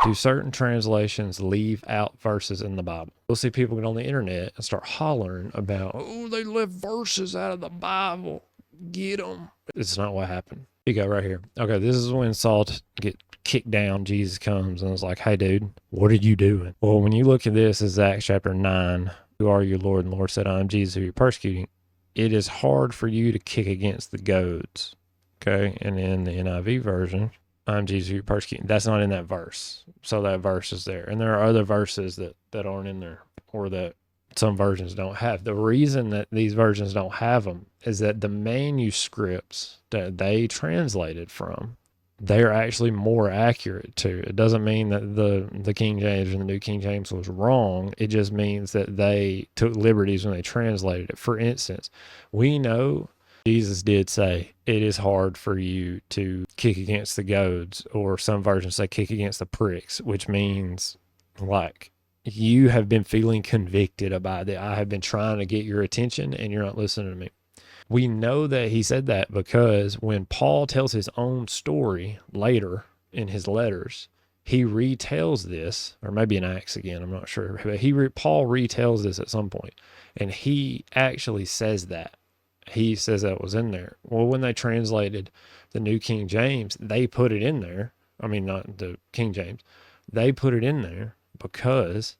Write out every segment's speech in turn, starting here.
Do certain translations leave out verses in the Bible? You'll see people get on the internet and start hollering about, oh, they left verses out of the Bible. Get them. It's not what happened. You go right here. Okay, this is when Saul get kicked down. Jesus comes and is like, hey, dude, what are you doing? Well, when you look at this, is Acts chapter 9. Who are you, Lord? And the Lord said, I am Jesus who you're persecuting. It is hard for you to kick against the goads. Okay, and in the NIV version, I'm Jesus who you're persecuting. That's not in that verse. So that verse is there. And there are other verses that aren't in there, or that some versions don't have. The reason that these versions don't have them is that the manuscripts that they translated from, they're actually more accurate too. It doesn't mean that the King James and the New King James was wrong. It just means that they took liberties when they translated it. For instance, we know Jesus did say, it is hard for you to kick against the goads, or some versions say kick against the pricks, which means like you have been feeling convicted about it. I have been trying to get your attention and you're not listening to me. We know that he said that because when Paul tells his own story later in his letters, he retells this, or maybe in Acts again, I'm not sure, but Paul retells this at some point, and he actually says that. He says that was in there. Well, when they translated the New King James, they put it in there. I mean, not the King James. They put it in there because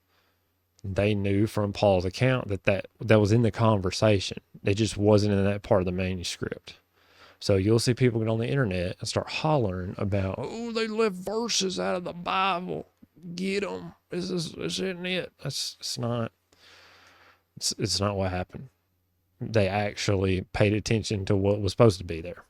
they knew from Paul's account that was in the conversation. It just wasn't in that part of the manuscript. So you'll see people get on the internet and start hollering about, oh, they left verses out of the Bible. Get them. This isn't it. It's not what happened. They actually paid attention to what was supposed to be there.